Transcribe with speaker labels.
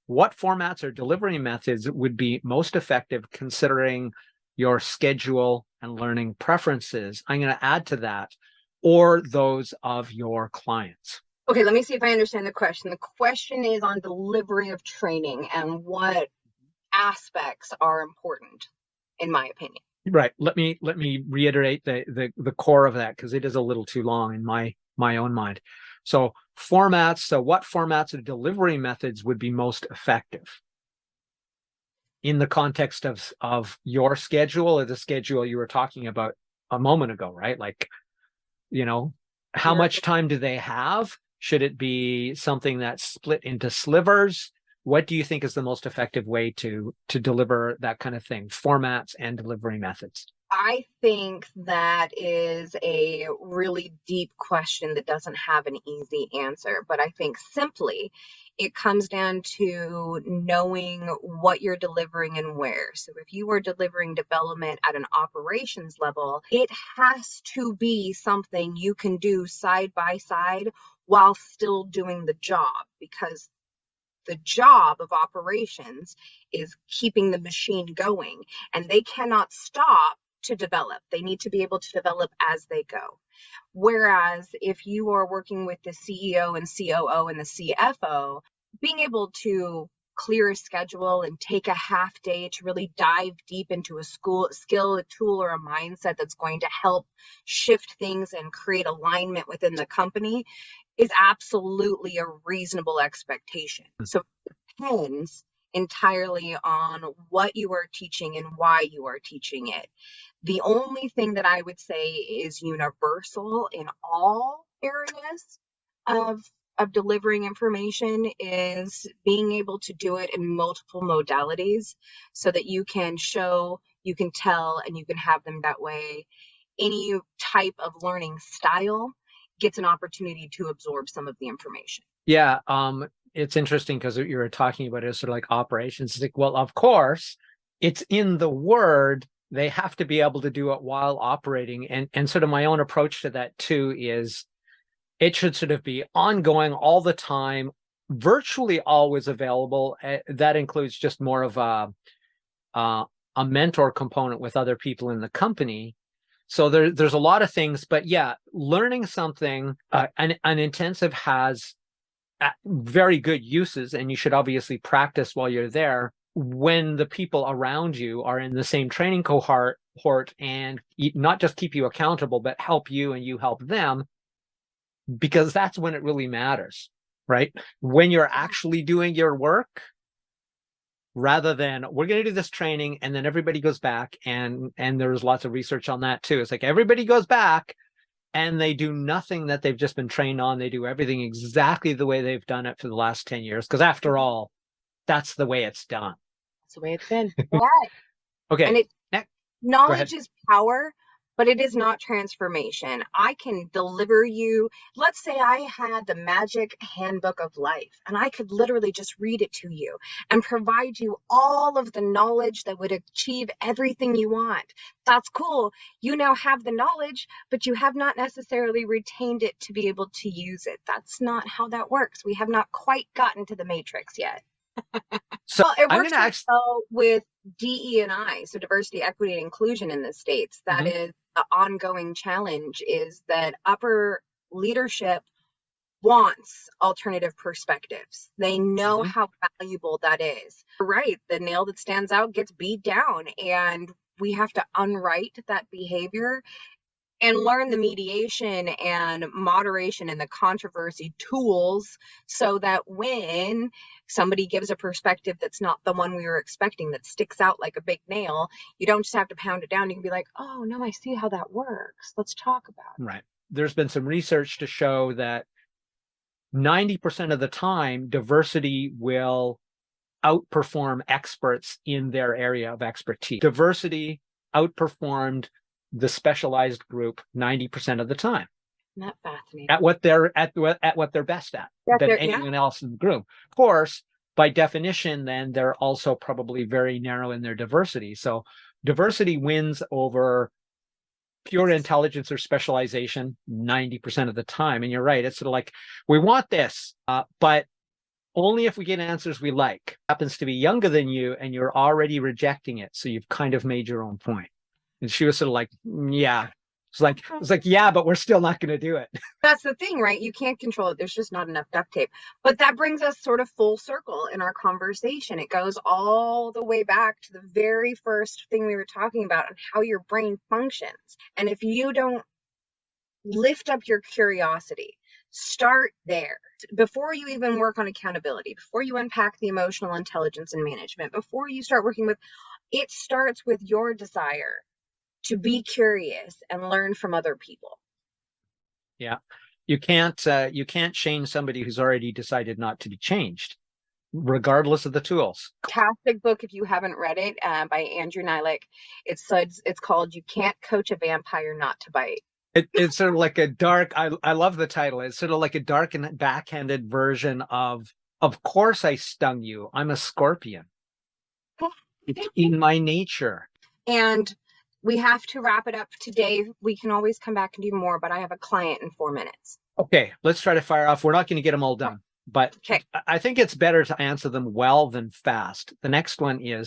Speaker 1: what formats or delivery methods would be most effective considering your schedule and learning preferences. I'm going to add to that, or those of your clients.
Speaker 2: Okay, let me see if I understand the question. The question is on delivery of training and what aspects are important, in my opinion.
Speaker 1: Right. Let me reiterate the core of that, because it is a little too long in my own mind. So formats. So what formats or delivery methods would be most effective in the context of your schedule, or the schedule you were talking about a moment ago, right? Like, how much time do they have? Should it be something that's split into slivers? What do you think is the most effective way to deliver that kind of thing? Formats and delivery methods.
Speaker 2: I think that is a really deep question that doesn't have an easy answer, but I think simply it comes down to knowing what you're delivering and where. So if you are delivering development at an operations level, it has to be something you can do side by side while still doing the job, because the job of operations is keeping the machine going, and they cannot stop to develop. They need to be able to develop as they go. Whereas if you are working with the CEO and COO and the CFO, being able to clear a schedule and take a half day to really dive deep into a skill, a tool, or a mindset that's going to help shift things and create alignment within the company is absolutely a reasonable expectation. So it depends entirely on what you are teaching and why you are teaching it. The only thing that I would say is universal in all areas of delivering information is being able to do it in multiple modalities, so that you can show, you can tell, and you can have them that way. Any type of learning style gets an opportunity to absorb some of the information.
Speaker 1: Yeah, it's interesting because what you were talking about is sort of like operations. It's like, well, of course, it's in the word. They have to be able to do it while operating. And sort of my own approach to that too is it should sort of be ongoing all the time, virtually always available. That includes just more of a mentor component with other people in the company. So there's a lot of things, but yeah, learning something, an intensive has very good uses, and you should obviously practice while you're there when the people around you are in the same training cohort and not just keep you accountable, but help you and you help them, because that's when it really matters, right? When you're actually doing your work, rather than we're going to do this training and then everybody goes back, and there's lots of research on that too. It's like everybody goes back and they do nothing that they've just been trained on. They do everything exactly the way they've done it for the last 10 years. Because after all, that's the way it's done.
Speaker 2: That's the way it's been. Yeah.
Speaker 1: Okay.
Speaker 2: And knowledge is power, but it is not transformation. I can deliver you, let's say I had the magic handbook of life, and I could literally just read it to you and provide you all of the knowledge that would achieve everything you want. That's cool. You now have the knowledge, but you have not necessarily retained it to be able to use it. That's not how that works. We have not quite gotten to the matrix yet.
Speaker 1: So
Speaker 2: well, it works well with DE&I, so diversity, equity, and inclusion in the States. That is the ongoing challenge, is that upper leadership wants alternative perspectives. They know how valuable that is. Right, the nail that stands out gets beat down, and we have to unwrite that behavior and learn the mediation and moderation and the controversy tools, so that when somebody gives a perspective that's not the one we were expecting, that sticks out like a big nail, you don't just have to pound it down. You can be like, oh, no, I see how that works. Let's talk about it.
Speaker 1: Right. There's been some research to show that 90% of the time, diversity will outperform experts in their area of expertise. Diversity outperformed the specialized group 90% of the time.
Speaker 2: Isn't that fascinating?
Speaker 1: At what they're best at than anyone else in the group. Of course, by definition, then they're also probably very narrow in their diversity. So diversity wins over pure intelligence or specialization 90% of the time. And you're right. It's sort of like, we want this, but only if we get answers we like. Happens to be younger than you and you're already rejecting it. So you've kind of made your own point. And she was sort of like, yeah. It's like, yeah, but we're still not going to do it.
Speaker 2: That's the thing, right? You can't control it. There's just not enough duct tape. But that brings us sort of full circle in our conversation. It goes all the way back to the very first thing we were talking about and how your brain functions. And if you don't lift up your curiosity, start there. Before you even work on accountability, before you unpack the emotional intelligence and management, before you start working with, it starts with your desire to be curious and learn from other people.
Speaker 1: Yeah. You can't change somebody who's already decided not to be changed, regardless of the tools.
Speaker 2: Fantastic book if you haven't read it, by Andrew Nylick. It's called You Can't Coach a Vampire Not to Bite.
Speaker 1: It's sort of like a dark, I love the title. It's sort of like a dark and backhanded version of course I stung you. I'm a scorpion. It's in my nature.
Speaker 2: And we have to wrap it up today. We can always come back and do more, but I have a client in 4 minutes.
Speaker 1: Okay, let's try to fire off. We're not going to get them all done, but
Speaker 2: okay.
Speaker 1: I think it's better to answer them well than fast. The next one is,